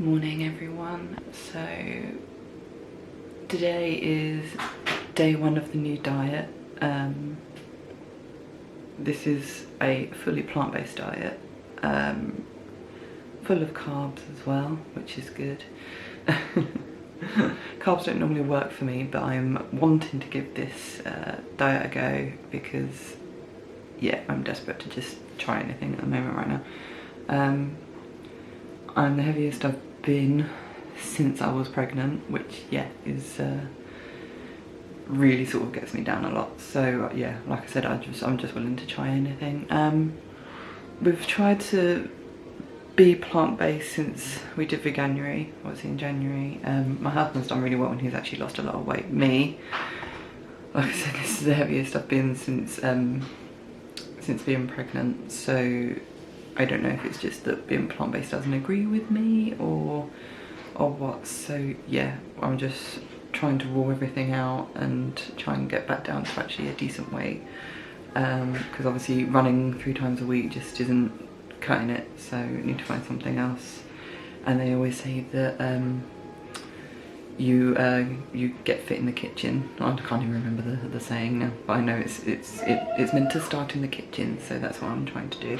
Morning everyone. So today is day one of the new diet. This is a fully plant-based diet, full of carbs as well, which is good. Carbs don't normally work for me, but I'm wanting to give this diet a go because yeah, I'm desperate to just try anything at the moment right now. I'm the heaviest I've been since I was pregnant, which yeah is really sort of gets me down a lot. So yeah, like I said, I'm just willing to try anything. We've tried to be plant-based since we did veganuary, obviously in January. My husband's done really well and he's actually lost a lot of weight. Me, like I said, this is the heaviest I've been since being pregnant, so I don't know if it's just that being plant-based doesn't agree with me or what. So yeah, I'm just trying to rule everything out and try and get back down to actually a decent weight, because obviously running 3 times a week just isn't cutting it, so I need to find something else. And they always say that you get fit in the kitchen. I can't even remember the saying now, but I know it's meant to start in the kitchen, so that's what I'm trying to do.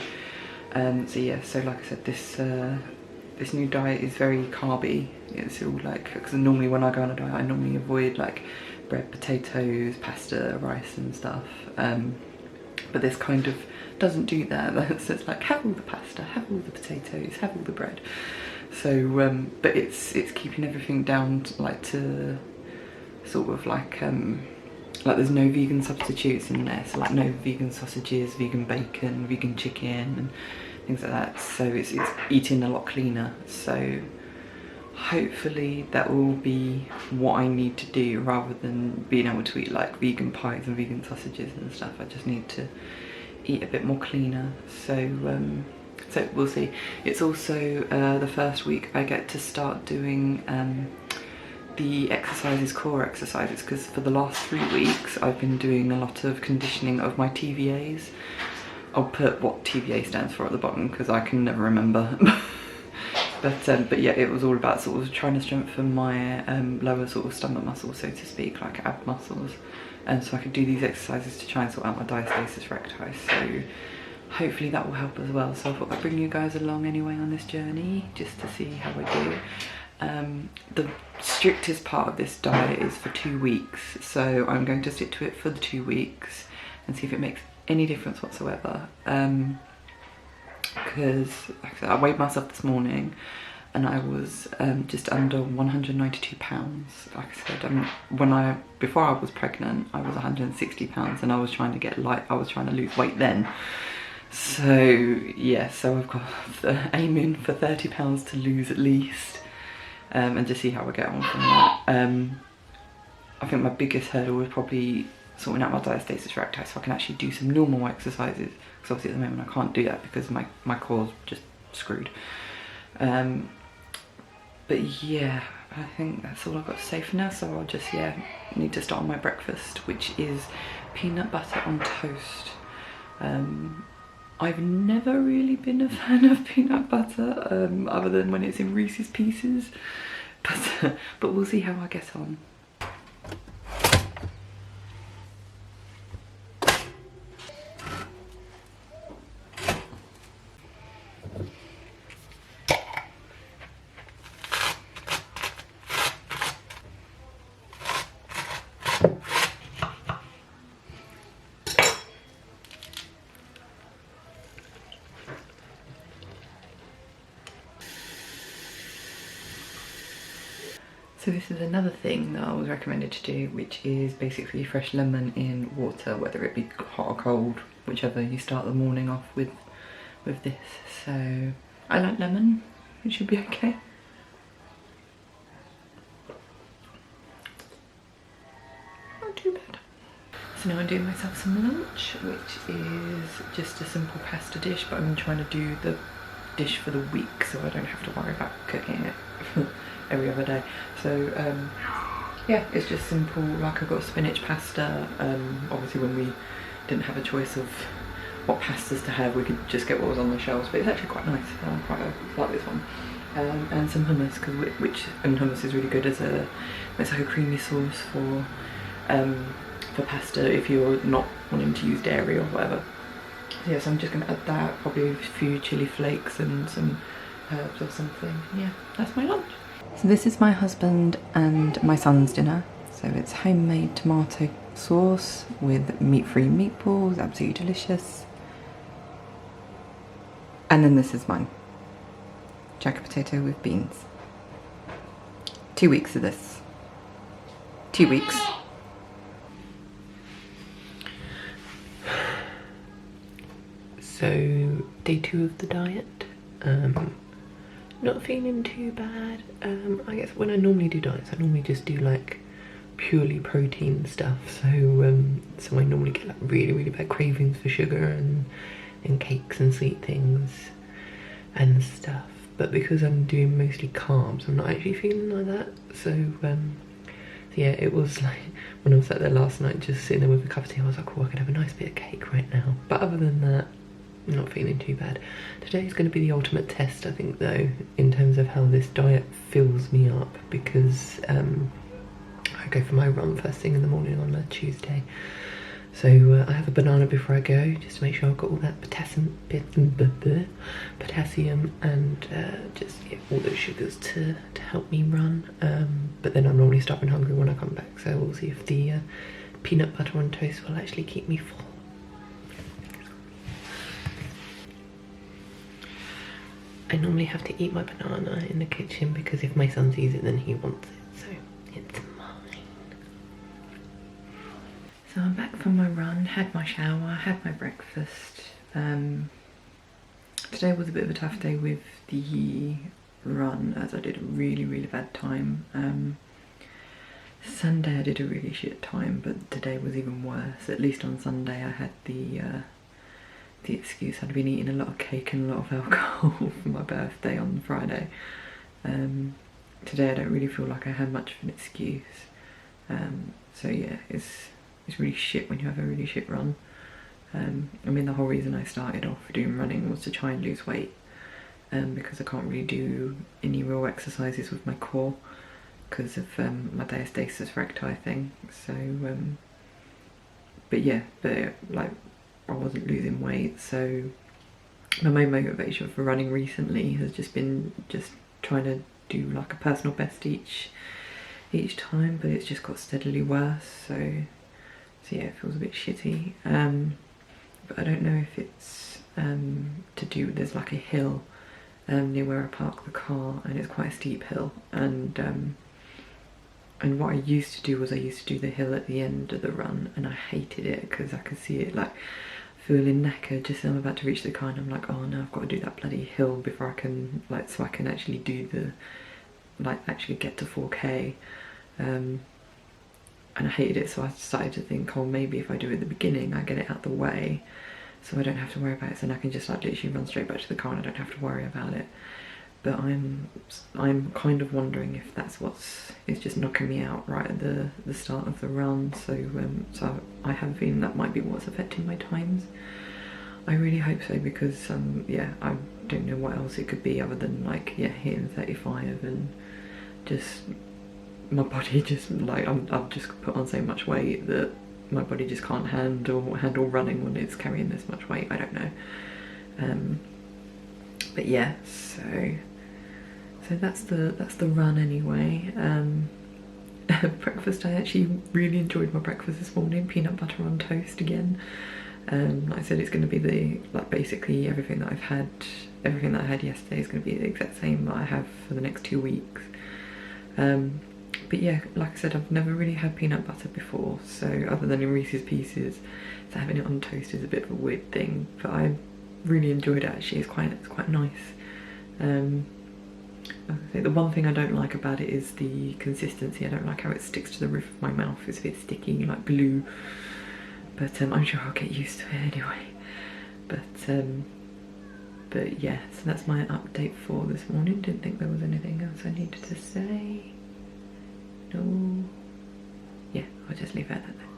So yeah, so like I said, this new diet is very carby. It's all like, because normally when I go on a diet I normally avoid like bread, potatoes, pasta, rice and stuff, but this kind of doesn't do that. So it's like, have all the pasta, have all the potatoes, have all the bread. So but it's keeping everything down to, like, to sort of like there's no vegan substitutes in there, so like no vegan sausages, vegan bacon, vegan chicken and things like that. So it's eating a lot cleaner. So hopefully that will be what I need to do, rather than being able to eat like vegan pies and vegan sausages and stuff. I just need to eat a bit more cleaner. So so we'll see. It's also the first week I get to start doing the exercises, core exercises, because for the last 3 weeks I've been doing a lot of conditioning of my TVAs. I'll put what TVA stands for at the bottom because I can never remember. But yeah, it was all about sort of trying to strengthen my lower sort of stomach muscles, so to speak, like ab muscles, and so I could do these exercises to try and sort out my diastasis recti. So hopefully that will help as well. So I thought I'd bring you guys along anyway on this journey just to see how I do. The strictest part of this diet is for 2 weeks, so I'm going to stick to it for the 2 weeks and see if it makes any difference whatsoever. Because like I said, I weighed myself this morning and I was just under 192 pounds. Like I said, before I was pregnant I was 160 pounds and I was trying to get light, I was trying to lose weight then. So yeah, so I've got aiming for 30 pounds to lose at least. And just see how I get on from that. I think my biggest hurdle was probably sorting out my diastasis recti so I can actually do some normal exercises, because obviously at the moment I can't do that because my core's just screwed. But yeah, I think that's all I've got to say for now. So I'll just, yeah, need to start on my breakfast, which is peanut butter on toast. I've never really been a fan of peanut butter, other than when it's in Reese's Pieces, but we'll see how I get on. So this is another thing that I was recommended to do, which is basically fresh lemon in water, whether it be hot or cold, whichever you start the morning off with this. So I like lemon, it should be okay. Not too bad. So now I'm doing myself some lunch, which is just a simple pasta dish, but I'm trying to do the dish for the week so I don't have to worry about cooking it every other day. So yeah, it's just simple. Like, I've got spinach pasta. Obviously when we didn't have a choice of what pastas to have, we could just get what was on the shelves, but it's actually quite nice. I quite like this one. and some hummus, and hummus is really good as it's like a creamy sauce for pasta if you're not wanting to use dairy or whatever. So yeah, so I'm just going to add that, probably a few chili flakes and some herbs or something. Yeah, that's my lunch. So this is my husband and my son's dinner. So it's homemade tomato sauce with meat-free meatballs, absolutely delicious. And then this is mine. Jacket potato with beans. 2 weeks of this. 2 weeks. So, day 2 of the diet. Not feeling too bad. I guess when I normally do diets, I normally just do like purely protein stuff. So I normally get like really bad cravings for sugar and cakes and sweet things and stuff. But because I'm doing mostly carbs, I'm not actually feeling like that. So yeah, it was like when I was sat there last night just sitting there with a cup of tea, I was like, oh, I could have a nice bit of cake right now. But other than that, I'm not feeling too bad. Today's going to be the ultimate test, I think, though, in terms of how this diet fills me up, because I go for my run first thing in the morning on a Tuesday. So I have a banana before I go, just to make sure I've got all that potassium and just all those sugars to help me run. But then I'm normally starving hungry when I come back, so we'll see if the peanut butter on toast will actually keep me full. I normally have to eat my banana in the kitchen because if my son sees it, then he wants it, so it's mine. So I'm back from my run, had my shower, had my breakfast. Today was a bit of a tough day with the run, as I did a really bad time. Sunday I did a really shit time, but today was even worse. At least on Sunday I had the excuse I'd been eating a lot of cake and a lot of alcohol for my birthday on Friday. Today I don't really feel like I had much of an excuse. So yeah, it's really shit when you have a really shit run. I mean, the whole reason I started off doing running was to try and lose weight, because I can't really do any real exercises with my core because of my diastasis recti thing. So but like, I wasn't losing weight, so my main motivation for running recently has just been trying to do like a personal best each time, but it's just got steadily worse, so yeah, it feels a bit shitty. But I don't know if it's to do with, there's like a hill near where I park the car, and it's quite a steep hill, and what I used to do was I used to do the hill at the end of the run, and I hated it because I could see it like feeling knackered just as I'm about to reach the car, and I'm like, oh no, I've got to do that bloody hill before I can, like, so I can actually do actually get to 4K. And I hated it, so I started to think, oh, maybe if I do it at the beginning, I get it out the way, so I don't have to worry about it, so then I can just like literally run straight back to the car and I don't have to worry about it. But I'm kind of wondering if that's it's just knocking me out right at the start of the run. So I have a feeling that might be what's affecting my times. I really hope so, because yeah, I don't know what else it could be other than like, yeah, hitting 35 and just my body just like I've just put on so much weight that my body just can't handle running when it's carrying this much weight. I don't know. But yeah, so that's the run anyway. Breakfast, I actually really enjoyed my breakfast this morning. Peanut butter on toast again. Like I said, it's going to be basically everything that I had yesterday is going to be the exact same that I have for the next 2 weeks. But yeah, like I said, I've never really had peanut butter before, so other than in Reese's Pieces, so having it on toast is a bit of a weird thing, but I really enjoyed it actually. It's quite nice. I think the one thing I don't like about it is the consistency. I don't like how it sticks to the roof of my mouth. It's a bit sticky, like glue. But I'm sure I'll get used to it anyway. But yeah, so that's my update for this morning. Didn't think there was anything else I needed to say. No. Yeah, I'll just leave it at that then.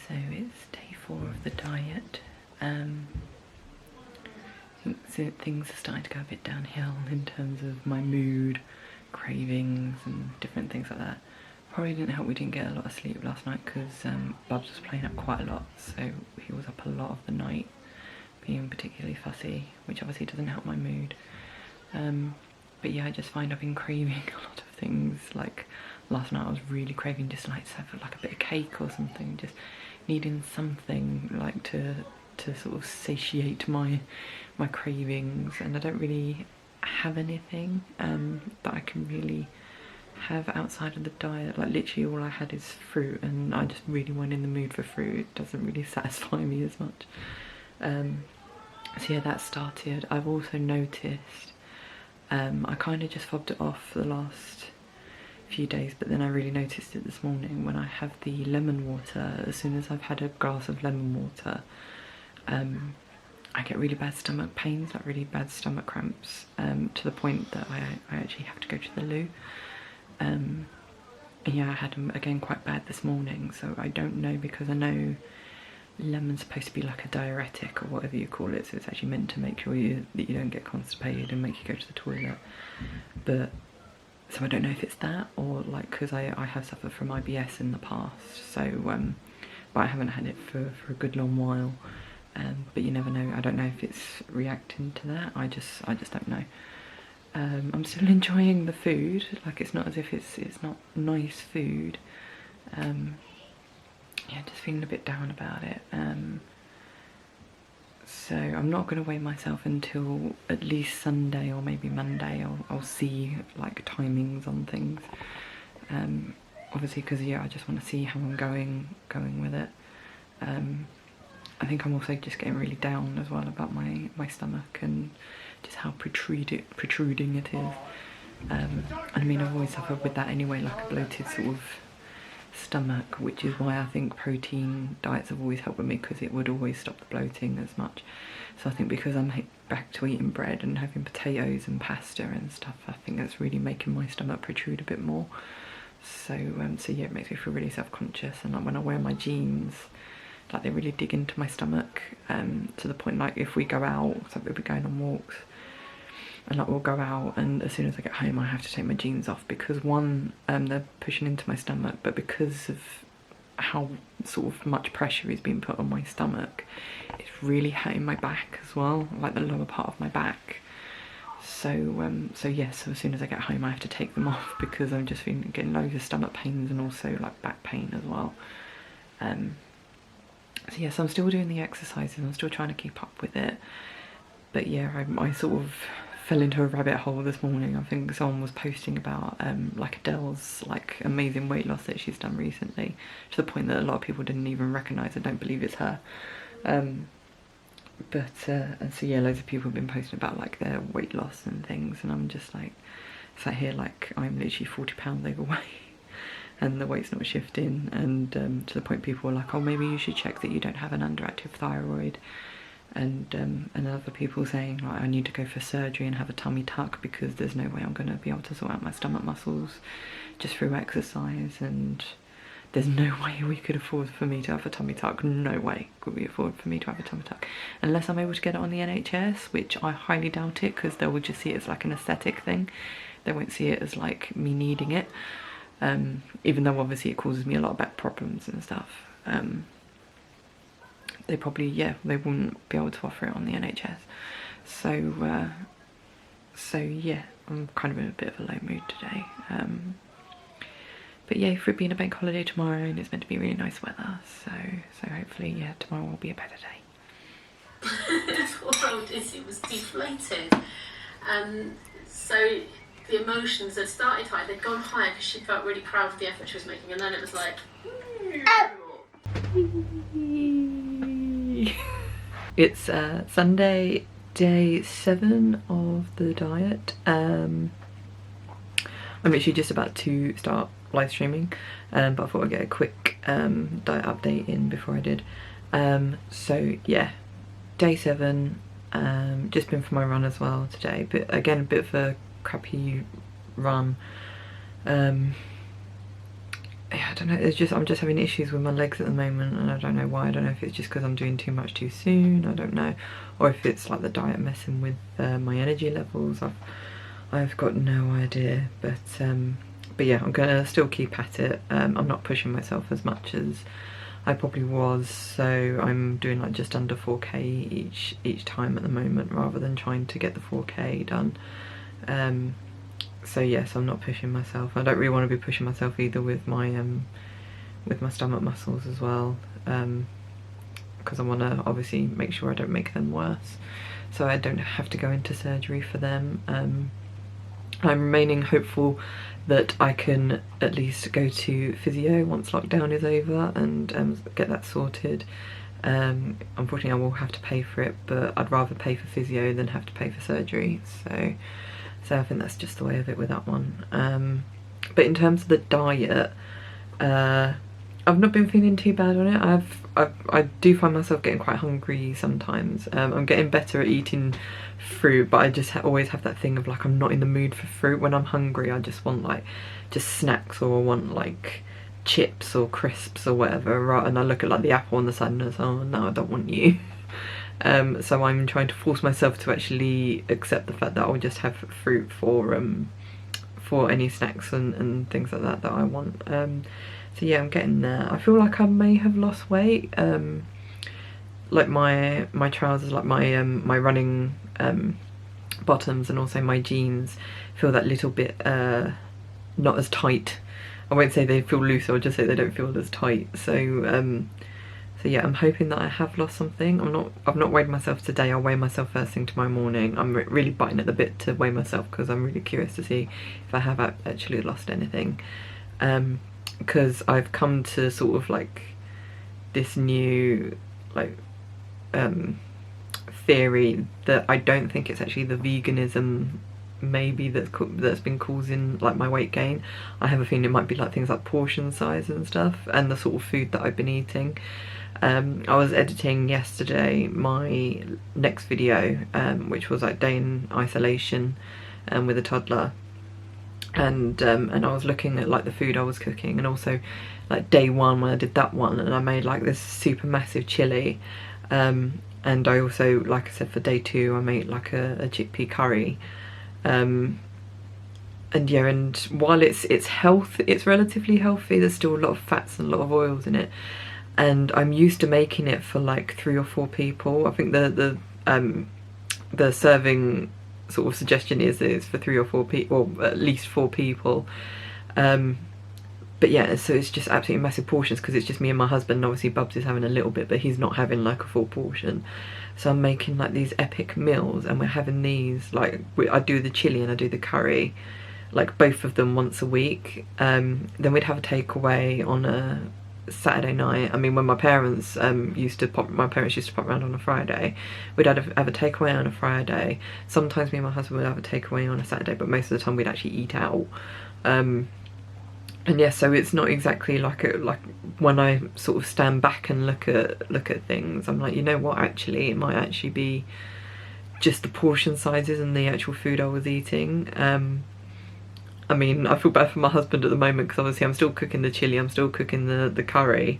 So it's day 4 of the diet. I think so things are starting to go a bit downhill in terms of my mood, cravings and different things like that. Probably didn't help we didn't get a lot of sleep last night because Bubs was playing up quite a lot, so he was up a lot of the night being particularly fussy, which obviously doesn't help my mood. But yeah, I just find I've been craving a lot of things. Like last night I was really craving just like to have like a bit of cake or something, just needing something like to sort of satiate my cravings, and I don't really have anything that I can really have outside of the diet. Like literally all I had is fruit, and I just really went in the mood for fruit. It doesn't really satisfy me as much. So yeah, that started. I've also noticed I kind of just fobbed it off for the last few days, but then I really noticed it this morning when I have the lemon water. As soon as I've had a glass of lemon water, I get really bad stomach pains, like really bad stomach cramps, to the point that I actually have to go to the loo. And yeah, I had them again quite bad this morning, so I don't know, because I know lemon's supposed to be like a diuretic or whatever you call it, so it's actually meant to make sure that you don't get constipated and make you go to the toilet. But so I don't know if it's that, or like, because I have suffered from IBS in the past, so but I haven't had it for a good long while. But you never know. I don't know if it's reacting to that. I just don't know. I'm still enjoying the food. Like, it's not as if it's not nice food. Yeah, just feeling a bit down about it. So I'm not going to weigh myself until at least Sunday or maybe Monday. I'll see like timings on things. Obviously, because yeah, I just want to see how I'm going with it. I think I'm also just getting really down as well about my stomach and just how protruding it is. I mean, I've always suffered with that anyway, like a bloated sort of stomach, which is why I think protein diets have always helped with me, because it would always stop the bloating as much. So I think because I'm back to eating bread and having potatoes and pasta and stuff, I think that's really making my stomach protrude a bit more. So yeah, it makes me feel really self-conscious, and like when I wear my jeans, like they really dig into my stomach, to the point like if we go out, so we'll be going on walks, and like we'll go out, and as soon as I get home I have to take my jeans off, because one, they're pushing into my stomach, but because of how sort of much pressure is being put on my stomach, it's really hurting my back as well, like the lower part of my back. So yeah, so as soon as I get home I have to take them off, because I'm just getting loads of stomach pains and also like back pain as well. So yes, I'm still doing the exercises, I'm still trying to keep up with it. But yeah, I sort of fell into a rabbit hole this morning. I think someone was posting about like Adele's like amazing weight loss that she's done recently, to the point that a lot of people didn't even recognise it, don't believe it's her. And so yeah, loads of people have been posting about like their weight loss and things, and I'm just like sat here like I'm literally 40 pounds overweight. And the weight's not shifting, and to the point people were like, oh, maybe you should check that you don't have an underactive thyroid, and other people saying like I need to go for surgery and have a tummy tuck, because there's no way I'm going to be able to sort out my stomach muscles just through exercise, and there's no way we could afford for me to have a tummy tuck. No way could we afford for me to have a tummy tuck, unless I'm able to get it on the NHS, which I highly doubt it, because they will just see it as like an aesthetic thing. They won't see it as like me needing it. Even though obviously it causes me a lot of back problems and stuff. They probably, yeah, they wouldn't be able to offer it on the NHS. So yeah, I'm kind of in a bit of a low mood today. But yeah, for it being a bank holiday tomorrow, and it's meant to be really nice weather, so hopefully, yeah, tomorrow will be a better day. Poor old Izzy was deflated. So the emotions had started high, they'd gone higher because she felt really proud of the effort she was making, and then it was like, It's Sunday, day 7 of the diet. I'm literally just about to start live streaming, but I thought I'd get a quick diet update in before I did. So yeah, day 7, just been for my run as well today, but again a bit of a crappy run. Yeah, I don't don't know, I'm just having issues with my legs at the moment, and I don't know why. I don't know if it's just because I'm doing too much too soon, I don't know, or if it's like the diet messing with my energy levels. I've got no idea, but yeah, I'm gonna still keep at it. I'm not pushing myself as much as I probably was, so I'm doing like just under 4k each time at the moment, rather than trying to get the 4k done. So yes, I'm not pushing myself. I don't really want to be pushing myself either with my stomach muscles as well, because I want to obviously make sure I don't make them worse, so I don't have to go into surgery for them. I'm remaining hopeful that I can at least go to physio once lockdown is over and get that sorted. Unfortunately I will have to pay for it, but I'd rather pay for physio than have to pay for surgery, so I think that's just the way of it with that one. But in terms of the diet, I've not been feeling too bad on it. I do find myself getting quite hungry sometimes. I'm getting better at eating fruit, but I just always have that thing of like, I'm not in the mood for fruit. When I'm hungry, I just want like just snacks, or I want like chips or crisps or whatever, right? And I look at like the apple on the side and I say, oh no, I don't want you. So I'm trying to force myself to actually accept the fact that I'll just have fruit for any snacks and things like that I want. So yeah, I'm getting there. I feel like I may have lost weight. Like my trousers, like my running bottoms, and also my jeans feel that little bit not as tight. I won't say they feel loose, I'll just say they don't feel as tight. So yeah, I'm hoping that I have lost something. I've not weighed myself today. I'll weigh myself first thing tomorrow morning. I'm really biting at the bit to weigh myself because I'm really curious to see if I have actually lost anything. Because I've come to sort of like this new like theory that I don't think it's actually the veganism maybe that's been causing like my weight gain. I have a feeling it might be like things like portion size and stuff, and the sort of food that I've been eating. I was editing yesterday my next video, which was like day in isolation with a toddler, and I was looking at like the food I was cooking, and also like day one when I did that one, and I made like this super massive chili, and I also, like I said, for day two I made like a chickpea curry, and yeah, and while it's relatively healthy, there's still a lot of fats and a lot of oils in it, and I'm used to making it for like 3 or 4 people. I think the serving sort of suggestion is that it's for 3 or 4 people, or at least 4 people. But yeah, so it's just absolutely massive portions because it's just me and my husband, and obviously Bubs is having a little bit, but he's not having like a full portion. So I'm making like these epic meals, and we're having these, like I do the chili and I do the curry, like both of them once a week. Then we'd have a takeaway on a Saturday night. I mean, when my parents used to pop around on a Friday, we'd have a takeaway on a Friday. Sometimes me and my husband would have a takeaway on a Saturday, but most of the time we'd actually eat out. And yeah, so it's not exactly like when I sort of stand back and look at things, I'm like, you know what, actually it might actually be just the portion sizes and the actual food I was eating. I mean, I feel bad for my husband at the moment because obviously I'm still cooking the chili, I'm still cooking the curry,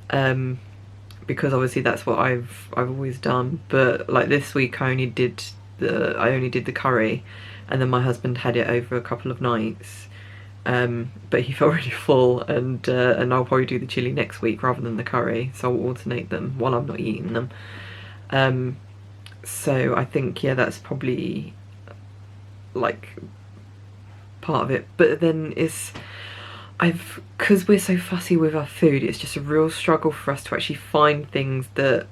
because obviously that's what I've always done. But like this week I only did the curry, and then my husband had it over a couple of nights. But he felt really full, and I'll probably do the chili next week rather than the curry, so I'll alternate them while I'm not eating them. So I think, yeah, that's probably like part of it. But then because we're so fussy with our food, it's just a real struggle for us to actually find things that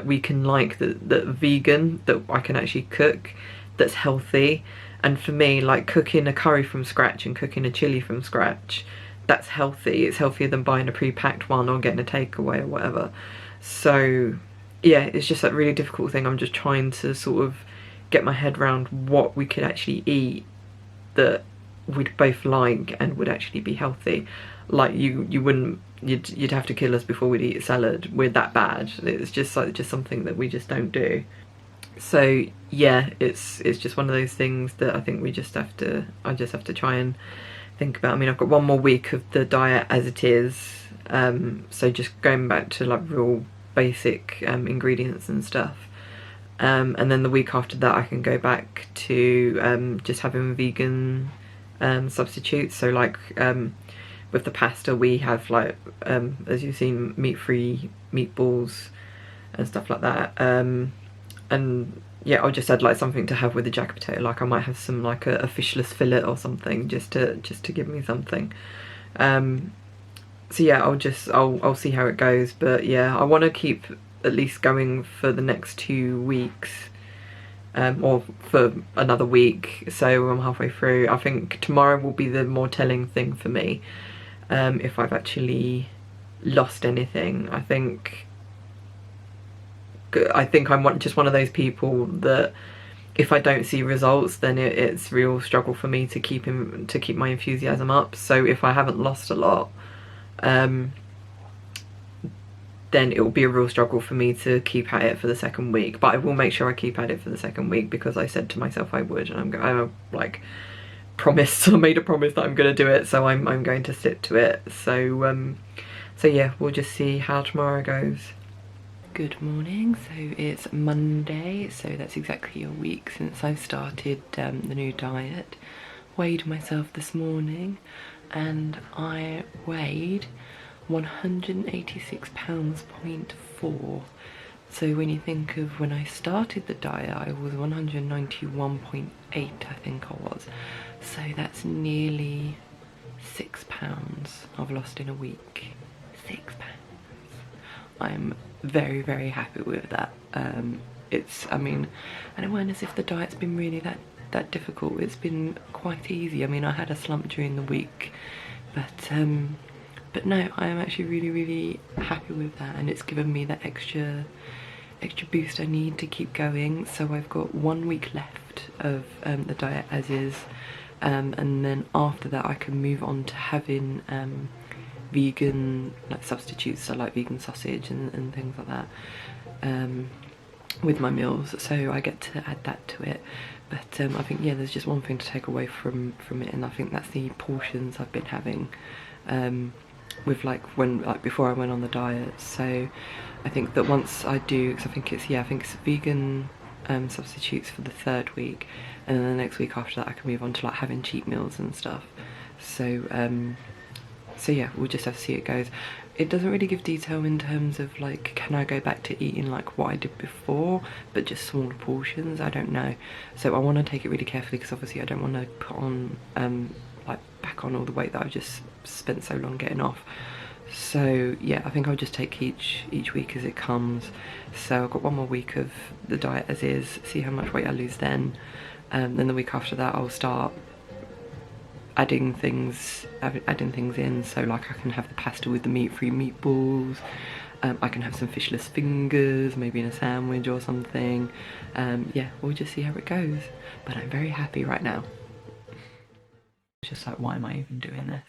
we can like, that vegan, that I can actually cook, that's healthy. And for me, like cooking a curry from scratch and cooking a chili from scratch, that's healthy. It's healthier than buying a pre-packed one or getting a takeaway or whatever. So yeah, it's just that really difficult thing. I'm just trying to sort of get my head around what we could actually eat that we'd both like and would actually be healthy. Like you'd have to kill us before we'd eat a salad. We're that bad. It's just something that we just don't do. So yeah, it's just one of those things that I think I just have to try and think about. I mean, I've got 1 more week of the diet as it is, so just going back to like real basic ingredients and stuff. And then the week after that I can go back to just having vegan substitutes. So like with the pasta we have like, as you've seen, meat-free meatballs and stuff like that. And yeah, I'll just add like something to have with the jacket potato. Like I might have some like a fishless fillet or something, just to give me something. So yeah, I'll see how it goes. But yeah, I want to keep at least going for the next 2 weeks, or for another week, so I'm halfway through. I think tomorrow will be the more telling thing for me, if I've actually lost anything. I think I'm just one of those people that if I don't see results, then it's real struggle for me to keep my enthusiasm up. So if I haven't lost a lot, then it will be a real struggle for me to keep at it for the second week. But I will make sure I keep at it for the second week, because I said to myself I would, and I like promised, I made a promise that I'm going to do it, so I'm going to stick to it. So so yeah, we'll just see how tomorrow goes. Good morning. So it's Monday, so that's exactly a week since I started the new diet. Weighed myself this morning and I weighed 186 pounds, 0.4. So when you think of when I started the diet, I was 191.8, I think I was. So that's nearly 6 pounds I've lost in a week. 6 pounds. I'm very, very happy with that. I mean, and it wasn't as if the diet's been really that difficult. It's been quite easy. I mean, I had a slump during the week, but no, I am actually really, really happy with that, and it's given me that extra boost I need to keep going. So I've got 1 week left of the diet as is, and then after that I can move on to having vegan like substitutes, so like vegan sausage and things like that, with my meals. So I get to add that to it. But I think, yeah, there's just one thing to take away from it, and I think that's the portions I've been having with before I went on the diet. So I think that once I do, because I think it's vegan substitutes for the 3rd week, and then the next week after that I can move on to like having cheat meals and stuff. So so yeah, we'll just have to see how it goes. It doesn't really give detail in terms of like, can I go back to eating like what I did before, but just smaller portions? I don't know. So I want to take it really carefully, because obviously I don't want to put on like back on all the weight that I've just spent so long getting off. So yeah, I think I'll just take each week as it comes. So I've got 1 more week of the diet as is, see how much weight I lose then. Then the week after that I'll start adding things in, so like I can have the pasta with the meat-free meatballs, I can have some fishless fingers, maybe in a sandwich or something. Yeah, we'll just see how it goes, but I'm very happy right now. It's just like, why am I even doing this?